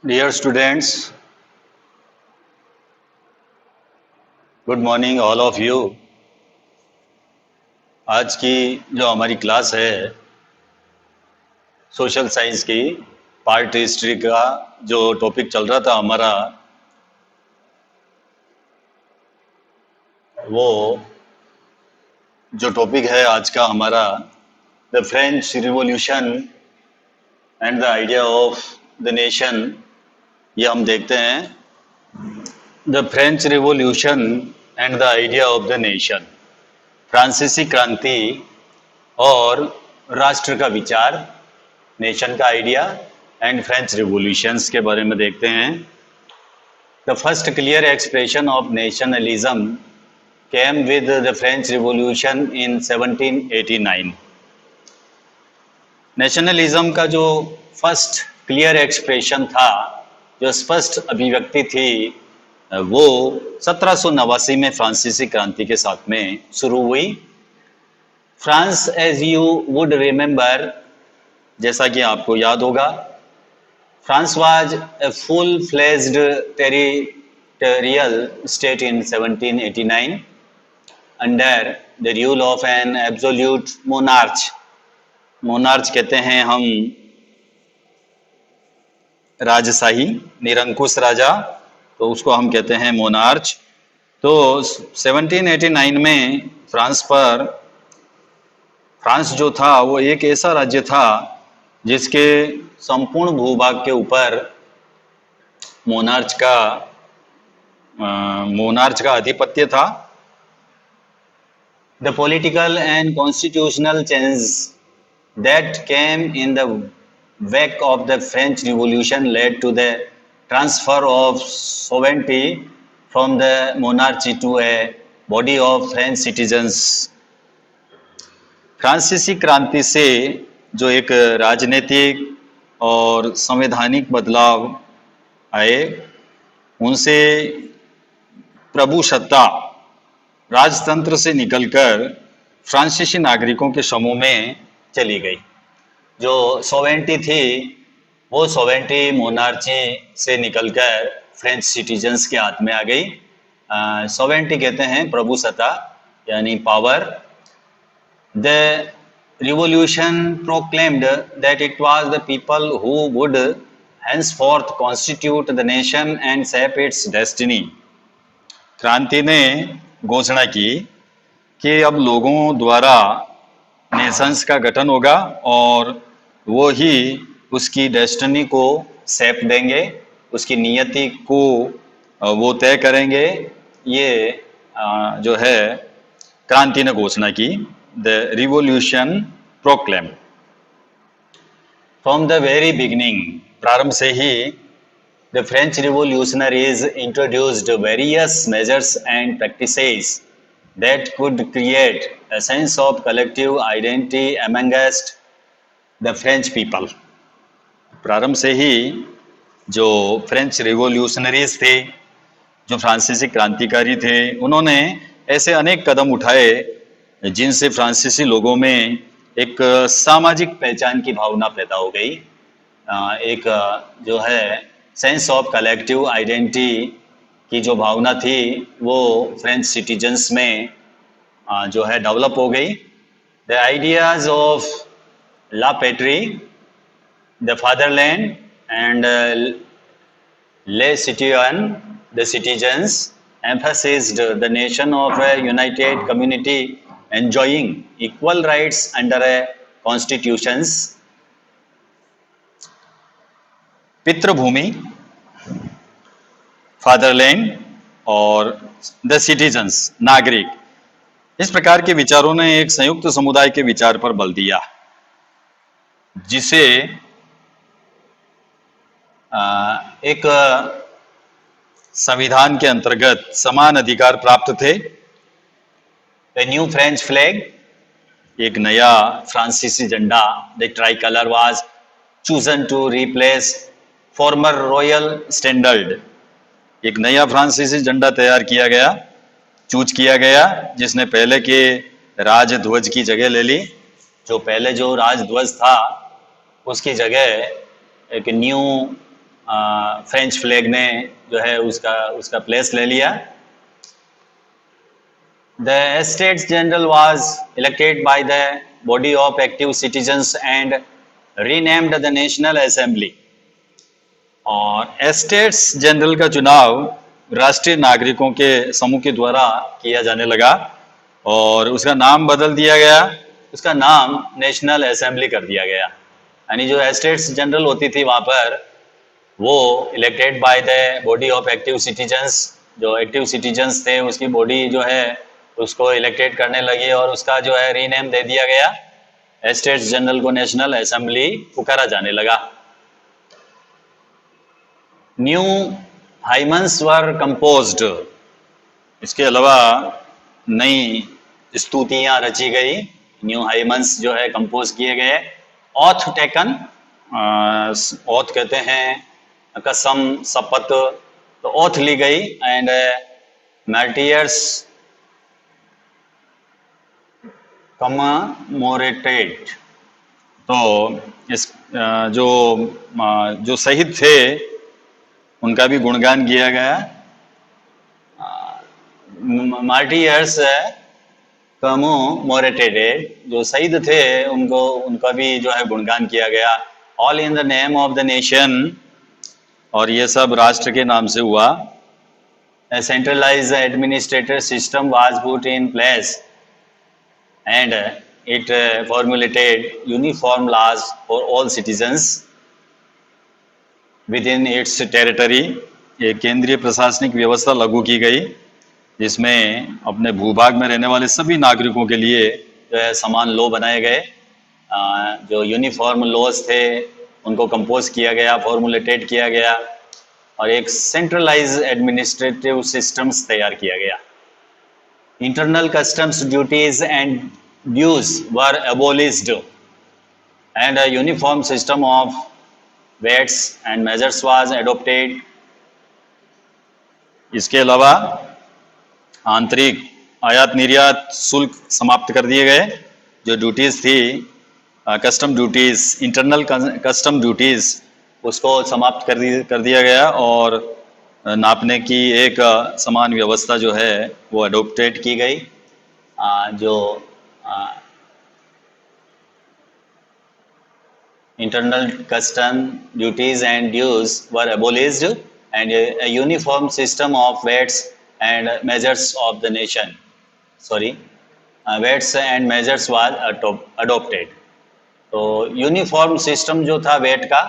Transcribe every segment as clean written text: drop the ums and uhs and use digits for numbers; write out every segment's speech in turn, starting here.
Dear students, good morning all of you. आज की जो हमारी क्लास है सोशल साइंस की पार्ट हिस्ट्री का जो टॉपिक चल रहा था हमारा वो जो टॉपिक है आज का हमारा the French revolution and the idea of the nation, ये हम देखते हैं। The French revolution and the idea of the nation, फ्रांसीसी क्रांति और राष्ट्र का विचार, नेशन का आइडिया एंड फ्रेंच रिवॉल्यूशंस के बारे में देखते हैं। The first clear expression of nationalism came with the French revolution in 1789। Nationalism का जो फर्स्ट क्लियर एक्सप्रेशन था, जो स्पष्ट अभिव्यक्ति थी, वो 1789 में फ्रांसीसी क्रांति के साथ में शुरू हुई। France, as you would remember, जैसा कि आपको याद होगा, France was a full fledged territorial state in 1789 under the rule of an absolute monarch. Monarch कहते हैं हम राजशाही, निरंकुश राजा, तो उसको हम कहते हैं मोनार्च। तो 1789 में फ्रांस जो था वो एक ऐसा राज्य था जिसके संपूर्ण भूभाग के ऊपर मोनार्च का आधिपत्य था। The political and constitutional change that came in the wake of the French Revolution led to the transfer of sovereignty from the monarchy to a body of French citizens. फ्रांसीसी क्रांति से जो एक राजनीतिक और संवैधानिक बदलाव आए, उनसे प्रभु सत्ता राजतंत्र से निकलकर फ्रांसीसी नागरिकों के समूह में चली गई। जो सोवेंटी थी वो सोवेंटी मोनार्ची से निकलकर फ्रेंच सिटीजन्स के हाथ में आ गई। सोवेंटी कहते हैं प्रभु सत्ता, यानी power. The revolution proclaimed that it was the people who would henceforth constitute the nation and shape its destiny। क्रांति ने घोषणा की कि अब लोगों द्वारा नेशंस का गठन होगा और वो ही उसकी डेस्टिनी को शेप देंगे, उसकी नियति को वो तय करेंगे। ये जो है क्रांति ने घोषणा की। The revolution proclaim from the very beginning, प्रारंभ से ही the French revolutionaries introduced various measures and practices that could create a sense of collective identity amongst the French people। प्रारंभ से ही जो फ्रेंच रिवॉल्यूशनरीज थे, जो फ्रांसीसी क्रांतिकारी थे, उन्होंने ऐसे अनेक कदम उठाए जिनसे फ्रांसीसी लोगों में एक सामाजिक पहचान की भावना पैदा हो गई। एक जो है सेंस ऑफ कलेक्टिव आइडेंटिटी की जो भावना थी वो फ्रेंच सिटीजन्स में जो है डेवलप हो गई। The ideas of la patrie, the fatherland and le citoyen, the citizens emphasized the nation of a united community enjoying equal rights under a constitutions। पितृभूमि, फादरलैंड और द सिटीजन्स, नागरिक, इस प्रकार के विचारों ने एक संयुक्त समुदाय के विचार पर बल दिया, जिसे एक संविधान के अंतर्गत समान अधिकार प्राप्त थे। ए न्यू फ्रेंच फ्लैग, एक नया फ्रांसीसी झंडा, the tricolour was chosen to replace former royal standard. एक नया फ्रांसीसी झंडा तैयार किया गया, चूज किया गया, जिसने पहले के राजध्वज की जगह ले ली। जो पहले जो राजध्वज था उसकी जगह एक न्यू फ्रेंच फ्लैग ने जो है उसका प्लेस ले लिया. The Estates General was elected by the body of active citizens and renamed the National Assembly. और एस्टेट्स जनरल का चुनाव राष्ट्रीय नागरिकों के समूह के द्वारा किया जाने लगा और उसका नाम बदल दिया गया. उसका नाम नेशनल असेंबली कर दिया गया. यानी जो एस्टेट्स जनरल होती थी वहाँ पर वो elected by the body of active citizens, जो एक्टिव सिटीजन्स थे उसकी बॉडी जो है उसको इलेक्टेड करने लगी और उसका जो है रीनेम दे दिया गया. एस्टेट्स जनरल को नेशनल असेंबली पुकारा जाने लगा. न्यू हाइमन्स वर कंपोज्ड. इसके अलावा नई स्तुतियां रची गई. न्यू हाइमन्स जो है कंपोज किए गए. ऑथ टेकन, ऑथ कहते हैं कसम, शपथ, तो ऑथ ली गई. And martyrs commemorated. तो इस जो शहीद थे उनका भी गुणगान किया गया. मार्टियर्स कमेमोरेटेड, जो शहीद थे उनका भी जो है गुणगान किया गया. All in the name of the nation, और ये सब राष्ट्र के नाम से हुआ. Centralised administrative system was put in place and it formulated uniform laws for all citizens within its territory. एक केंद्रीय प्रशासनिक व्यवस्था लागू की गई जिसमें अपने भूभाग में रहने वाले सभी नागरिकों के लिए जो है समान लॉ बनाए गए. जो यूनिफॉर्म लॉज थे उनको कंपोज किया गया, फॉर्मुलेटेड किया गया और एक सेंट्रलाइज एडमिनिस्ट्रेटिव सिस्टम्स तैयार किया गया. Internal customs duties and dues were abolished and a uniform system of weights and measures was adopted. इसके अलावा आंतरिक आयात निर्यात शुल्क समाप्त कर दिए गए. जो ड्यूटीज थी, custom duties, internal custom duties, उसको समाप्त कर दिया गया और नापने की एक समान व्यवस्था जो है वो अडोप्टेड की गई. जो internal custom duties and dues were abolished and a uniform system of weights and measures of the nation, weights and measures was adopted. तो यूनिफॉर्म सिस्टम जो था वेट का,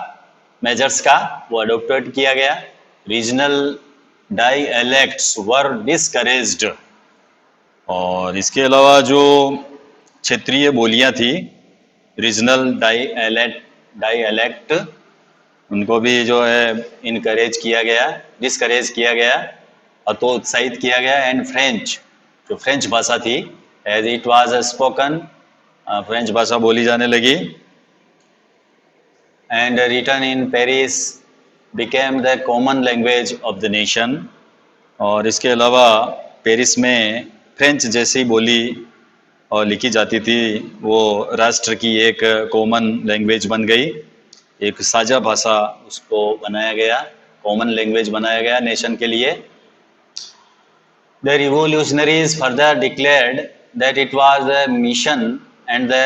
मेजर्स का, वो अडोप्टेड किया गया. रीजनल डायलेक्ट्स वर डिस्करेज्ड. और इसके अलावा जो क्षेत्रीय बोलियां थी, रीजनल डायलेक्ट, उनको भी जो है इनकरेज किया गया, डिस्करेज किया गया, हतोत्साहित किया गया. एंड फ्रेंच, जो फ्रेंच भाषा थी, as it was spoken, French भाषा बोली जाने लगी. And written in Paris became the common language of the nation. और इसके अलावा पेरिस में फ्रेंच जैसी बोली और लिखी जाती थी वो राष्ट्र की एक कॉमन लैंग्वेज बन गई. एक साझा भाषा उसको बनाया गया, कॉमन लैंग्वेज बनाया गया नेशन के लिए. The revolutionaries further declared that it was the mission and the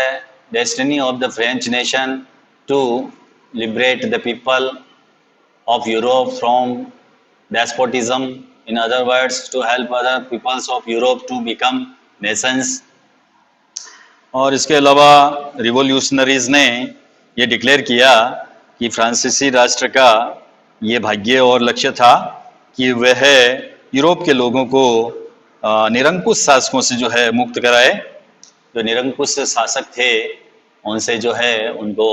destiny of the French nation to liberate the people of Europe from despotism. In other words, to help other peoples of Europe to become nations. और इसके अलावा revolutionaries ने ये declare किया कि फ्रांसीसी राष्ट्र का ये भाग्य और लक्ष्य था कि वह यूरोप के लोगों को निरंकुश शासकों से जो है मुक्त कराए. जो निरंकुश शासक थे उनसे जो है उनको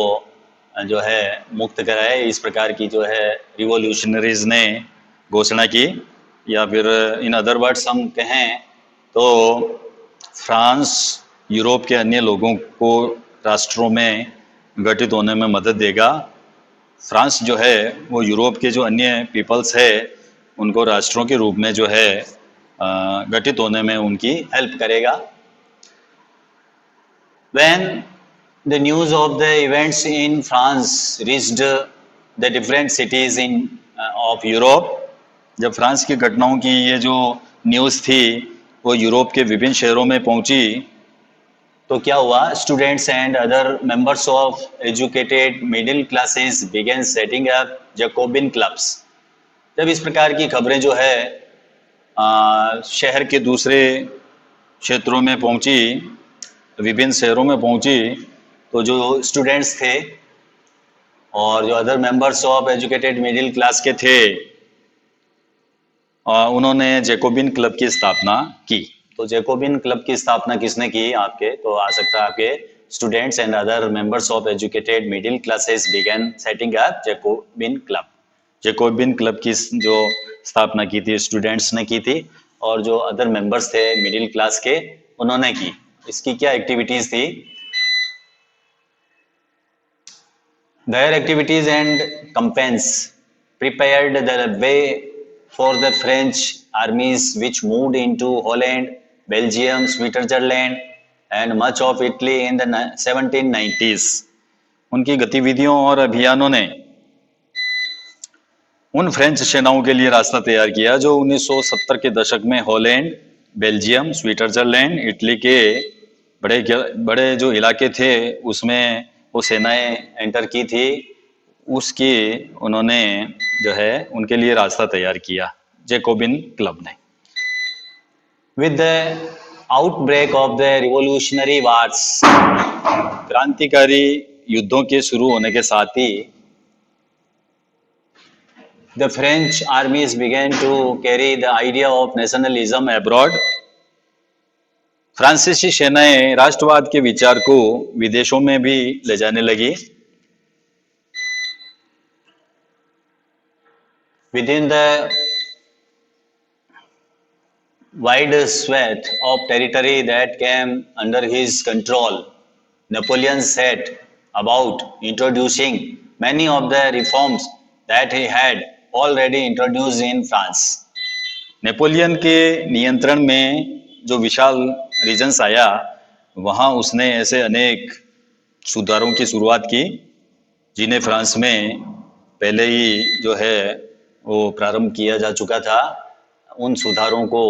जो है मुक्त कराए. इस प्रकार की जो है रिवोल्यूशनरीज ने घोषणा की. या फिर इन अदर वर्ड्स हम कहें तो फ्रांस यूरोप के अन्य लोगों को राष्ट्रों में गठित होने में मदद देगा. फ्रांस जो है वो यूरोप के जो अन्य पीपल्स है उनको राष्ट्रों के रूप में जो है गठित होने में उनकी हेल्प करेगा. When the news of the events in France reached the different cities in of Europe. जब फ्रांस की घटनाओं की ये जो न्यूज़ थी वो यूरोप के विभिन्न शहरों में पहुंची, तो क्या हुआ, students and other members of educated middle classes began setting up Jacobin clubs. जब इस प्रकार की खबरें जो है शहर के दूसरे क्षेत्रों में पहुंची, विभिन्न शहरों में पहुंची, तो जो स्टूडेंट्स थे और जो other members of educated middle class के थे, उन्होंने जैकोबिन क्लब की स्थापना की। तो जैकोबिन क्लब की स्थापना किसने की आपके, तो आ सकता है आपके students and other members of educated middle classes began setting up Jacobin club. Jacobin club की जो स्थापना की थी स्टूडेंट्स ने की थी, और जो अदर मेंबर्स थे मिडिल क्लास के उन्होंने की। इसकी क्या एक्टिविटीज थी? Their activities and campaigns prepared the way for the French armies which moved into Holland, Belgium, Switzerland and much of Italy in the 1790s। उनकी गतिविधियों और अभियानों ने उन फ्रेंच सेनाओं के लिए रास्ता तैयार किया जो 1970 के दशक में हॉलैंड, बेल्जियम, स्विट्जरलैंड, इटली के बड़े बड़े जो इलाके थे उसमें वो सेनाएं एंटर की थी। उसकी उन्होंने जो है उनके लिए रास्ता तैयार किया जैकोबिन क्लब ने। With the outbreak of the revolutionary wars, क्रांतिकारी युद्धों के शुरू होने के साथ ही the French armies began to carry the idea of nationalism abroad। फ्रांसीसी सेनाएं राष्ट्रवाद के विचार को विदेशों में भी ले जाने लगी। Within the wide swath of territory that came under his control, Napoleon set about introducing many of the reforms that he had already introduced in France। Napoleon के नियंत्रण में जो विशाल रीजन्स आया, वहाँ उसने ऐसे अनेक सुधारों की शुरुआत की जिन्हें फ्रांस में पहले ही जो है वो प्रारंभ किया जा चुका था। उन सुधारों को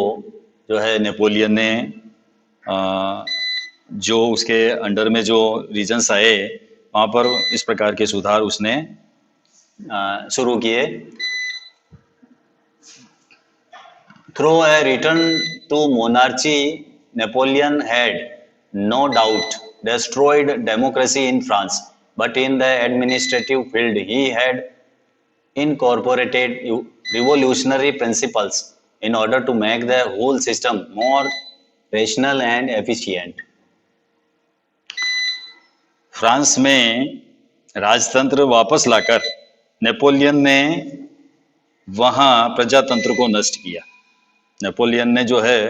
जो है नेपोलियन ने जो उसके अंडर में जो रीजन्स आए वहाँ पर इस प्रकार के सुधार उसने शुरू किए। Through a return to monarchy, Napoleon had no doubt destroyed democracy in France, but in the administrative field he had incorporated revolutionary principles in order to make the whole system more rational and efficient। France में राजतंत्र वापस लाकर Napoleon ने वहाँ प्रजातंत्र को नष्ट किया। Napoleon ने जो है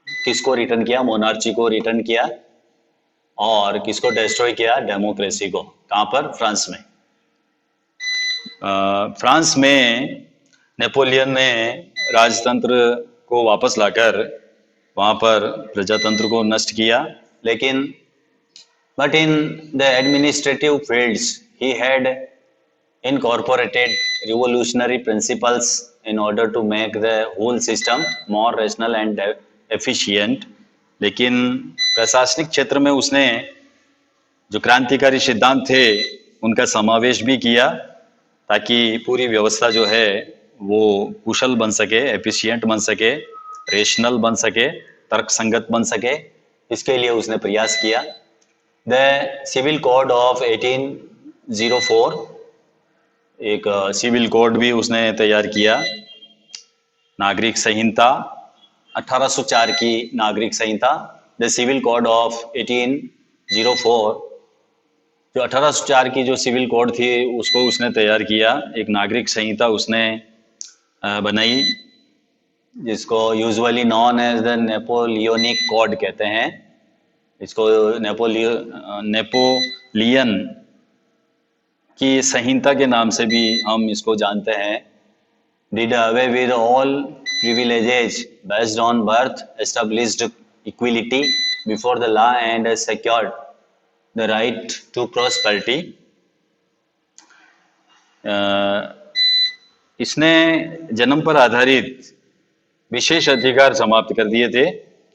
किसको रिटर्न किया? मोनार्ची को रिटर्न किया। और किसको डिस्ट्रॉय किया? डेमोक्रेसी को। कहाँ पर? फ्रांस में। फ्रांस में नेपोलियन ने राजतंत्र को वापस लाकर वहाँ पर प्रजातंत्र को नष्ट किया, लेकिन but in the administrative fields he had incorporated revolutionary principles in order to make the whole system more rational and efficient। लेकिन प्रशासनिक क्षेत्र में उसने जो क्रांतिकारी सिद्धांत थे उनका समावेश भी किया ताकि पूरी व्यवस्था जो है वो कुशल बन सके, एफिशिएंट बन सके, रेशनल बन सके, तर्कसंगत बन सके। इसके लिए उसने प्रयास किया। द सिविल कोड ऑफ 1804, एक सिविल कोड भी उसने तैयार किया। नागरिक संहिता 1804 की नागरिक संहिता, द सिविल कोड ऑफ 1804, जो 1804 की जो सिविल कोड थी उसको उसने तैयार किया। एक नागरिक संहिता उसने बनाई जिसको usually known as the Napoleonic code कहते हैं। इसको नेपोलियन की संहिता के नाम से भी हम इसको जानते हैं। Did away with all privileges based on birth, established equality before the law and secured the right to prosperity। इसने जन्म पर आधारित विशेष अधिकार समाप्त कर दिए थे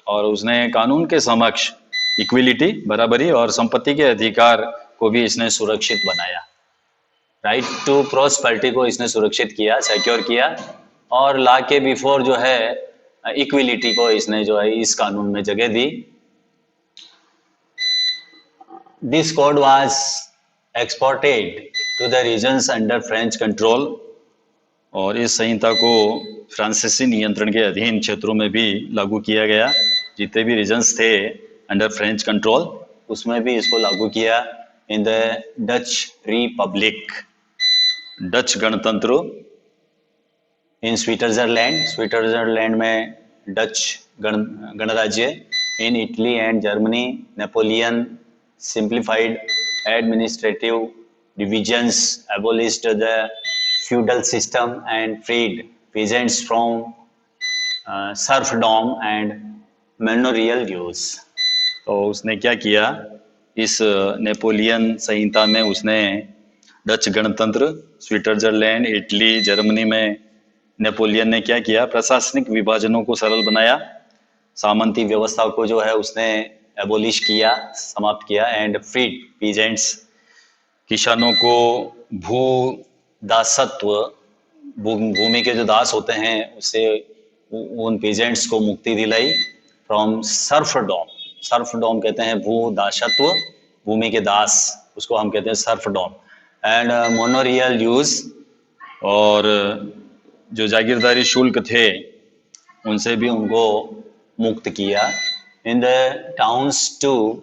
और उसने कानून के समक्ष इक्विलिटी, बराबरी और संपत्ति के अधिकार को भी इसने सुरक्षित बनाया। राइट टू प्रॉस्पेरिटी को इसने सुरक्षित किया, सिक्योर किया, और लॉ के बिफोर जो है इक्विलिटी को इसने जो है इस कानून में जगह दी। This code was exported to the regions under French control, और इस संहिता को फ्रांसीसी नियंत्रण के अधीन क्षेत्रों में भी लागू किया गया। जितने भी रीजन्स थे अंडर फ्रेंच कंट्रोल, उसमें भी इसको लागू किया। In the Dutch Republic, Dutch गणतंत्र, इन स्विट्जरलैंड, स्विट्जरलैंड में डच गणराज्य, in Italy and Germany, Napoleon simplified administrative divisions, abolished the feudal system and freed peasants from serfdom and manorial use। तो उसने क्या किया, इस नेपोलियन संहिता में उसने डच गणतंत्र, स्विट्जरलैंड, इटली, जर्मनी में नेपोलियन ने क्या किया, प्रशासनिक विभाजनों को सरल बनाया, सामंती व्यवस्था को जो है उसने एबोलिश किया, समाप्त किया, एंड फ्रीड पीजेंट्स, किसानों को भू दासत्व, भूमि के जो दास होते हैं उससे उन पीजेंट्स को मुक्ति दिलाई, फ्रॉम सर्फडॉम, सर्फडॉम कहते हैं भू दासत्व, भूमि के दास, उसको हम कहते हैं सर्फडॉम, एंड मोनोरियल यूज, और जो जागीरदारी शुल्क थे उनसे भी उनको मुक्त किया। इन द टाउन्स टू,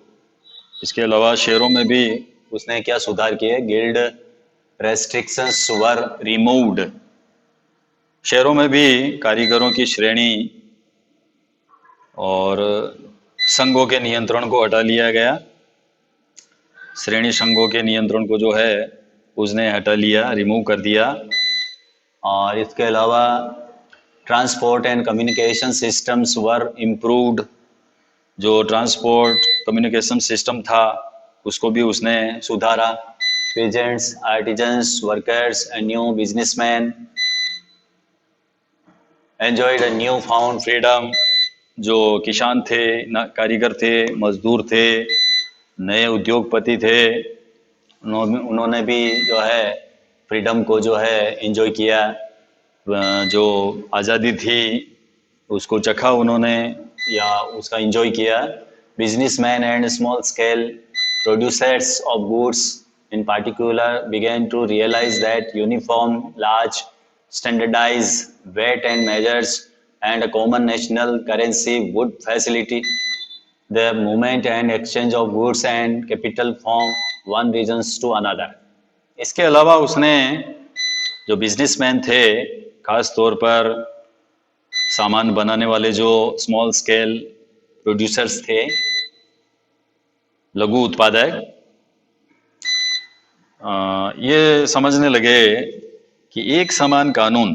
इसके अलावा शहरों में भी उसने क्या सुधार किए, गिल्ड रेस्ट्रिक्शंस वर रिमूव्ड, शहरों में भी कारीगरों की श्रेणी और संघों के नियंत्रण को हटा लिया गया, श्रेणी संघों के नियंत्रण को जो है उसने हटा लिया, रिमूव कर दिया। और इसके अलावा transport and communication systems were improved, जो ट्रांसपोर्ट कम्युनिकेशन सिस्टम था उसको भी उसने सुधारा। Pageants, artisans, workers and new businessman enjoyed a new found freedom, जो किसान थे, कारीगर थे, मजदूर थे, नए उद्योगपति थे, उन्होंने भी जो है फ्रीडम को जो है एंजॉय किया, जो आज़ादी थी उसको चखा उन्होंने या उसका एंजॉय किया। Businessman and small scale producers of goods in particular began to realize that uniform, large, standardized weight and measures and a common national currency would facilitate the movement and exchange of goods and capital from one region to another। इसके अलावा उसने जो businessman थे, खास तौर पर सामान बनाने वाले जो स्मॉल स्केल प्रोड्यूसर्स थे, लघु उत्पादक, ये समझने लगे कि एक समान कानून,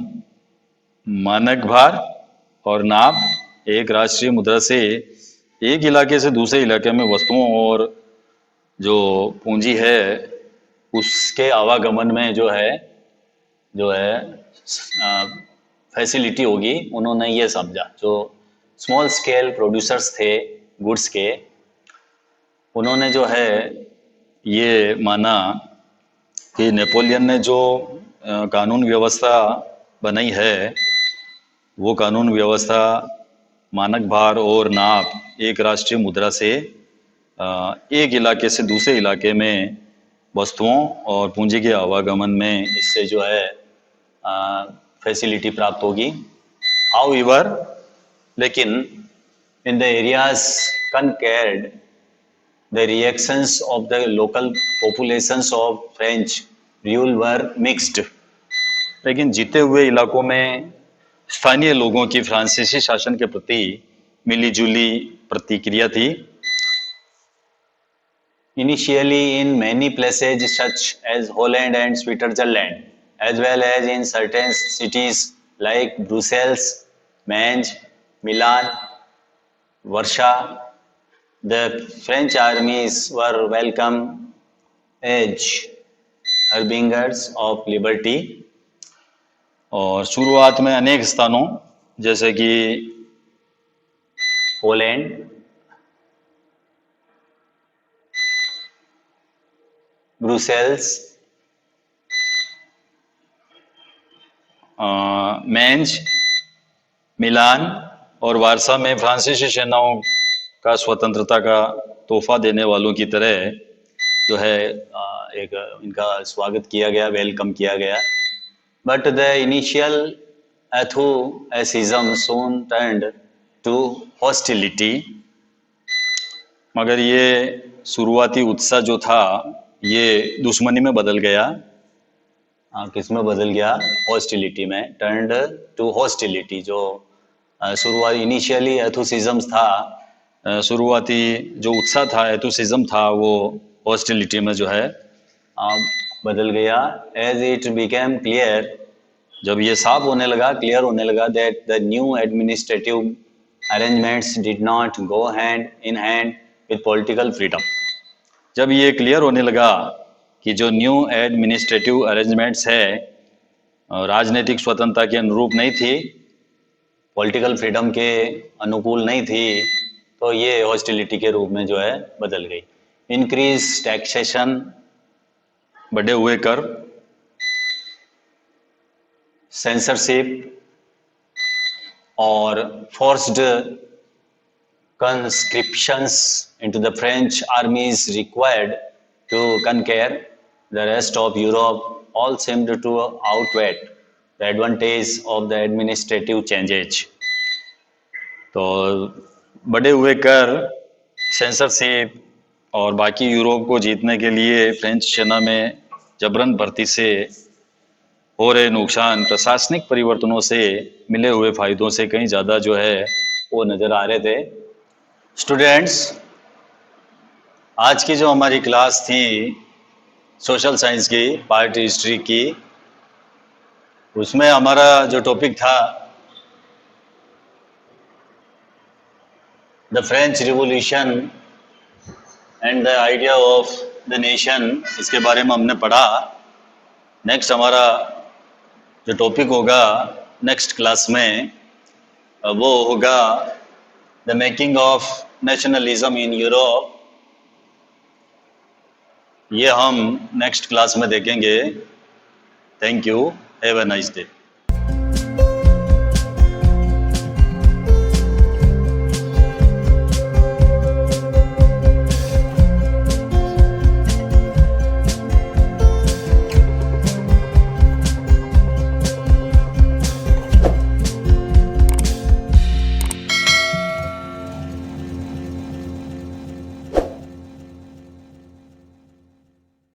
मानक भार और नाप, एक राष्ट्रीय मुद्रा से एक इलाके से दूसरे इलाके में वस्तुओं और जो पूंजी है उसके आवागमन में जो है फैसिलिटी होगी। उन्होंने ये समझा, जो स्मॉल स्केल प्रोड्यूसर्स थे गुड्स के, उन्होंने जो है ये माना कि नेपोलियन ने जो कानून व्यवस्था बनाई है वो कानून व्यवस्था मानक भार और नाप, एक राष्ट्रीय मुद्रा से एक इलाके से दूसरे इलाके में वस्तुओं और पूंजी के आवागमन में इससे जो है फैसिलिटी प्राप्त होगी। हाउएवर, लेकिन in the areas conquered the reactions of the local populations of French rule were mixed। लेकिन जीते हुए इलाकों में स्थानीय लोगों की फ्रांसीसी शासन के प्रति मिलीजुली प्रतिक्रिया थी। Initially in many places such as Holland and Switzerland, as well as in certain cities like Brussels, Mainz, Milan, Warsaw, the French armies were welcome as harbingers of liberty. और शुरुआत में अनेक स्थानों जैसे कि पोलैंड, ब्रुसेल्स, मेंज, मिलान और वारसा में फ्रांसीसी सेनाओं का स्वतंत्रता का तोहफा देने वालों की तरह जो है एक इनका स्वागत किया गया, वेलकम किया गया। But the initial enthusiasm soon turned to hostility। मगर ये शुरुआती उत्साह जो था ये दुश्मनी में बदल गया। किस में बदल गया? हॉस्टिलिटी में। Turned to hostility. जो शुरुआत इनिशियली एथुसिज्म था, शुरुआती जो उत्साह था, एथुसिज्म था, वो हॉस्टिलिटी में जो है बदल गया। एज इट बिकेम क्लियर, जब ये साफ होने लगा, क्लियर होने लगा, that the new administrative arrangements did not go hand in hand with political freedom. जब ये क्लियर होने लगा कि जो न्यू एडमिनिस्ट्रेटिव अरेंजमेंट्स है राजनीतिक स्वतंत्रता के अनुरूप नहीं थी, पॉलिटिकल फ्रीडम के अनुकूल नहीं थी, तो ये हॉस्टिलिटी के रूप में जो है बदल गई। इंक्रीज टैक्सेशन, बढ़े हुए कर, सेंसरशिप और forced conscriptions into the French armies required to conquer the rest of Europe all seemed to outweigh the advantage of the administrative changes। तो बढ़े हुए कर, सेंसरशिप और बाकी यूरोप को जीतने के लिए फ्रेंच सेना में जबरन भर्ती से हो रहे नुकसान प्रशासनिक परिवर्तनों से मिले हुए फायदों से कहीं ज़्यादा जो है वो नज़र आ रहे थे। स्टूडेंट्स, आज की जो हमारी क्लास थी सोशल साइंस की, पार्ट हिस्ट्री की, उसमें हमारा जो टॉपिक था the French revolution and the idea of the nation, इसके बारे में हमने पढ़ा। नेक्स्ट हमारा जो टॉपिक होगा नेक्स्ट क्लास में वो होगा the making of nationalism in Europe. ये हम नेक्स्ट क्लास में देखेंगे। Thank you, have a nice day.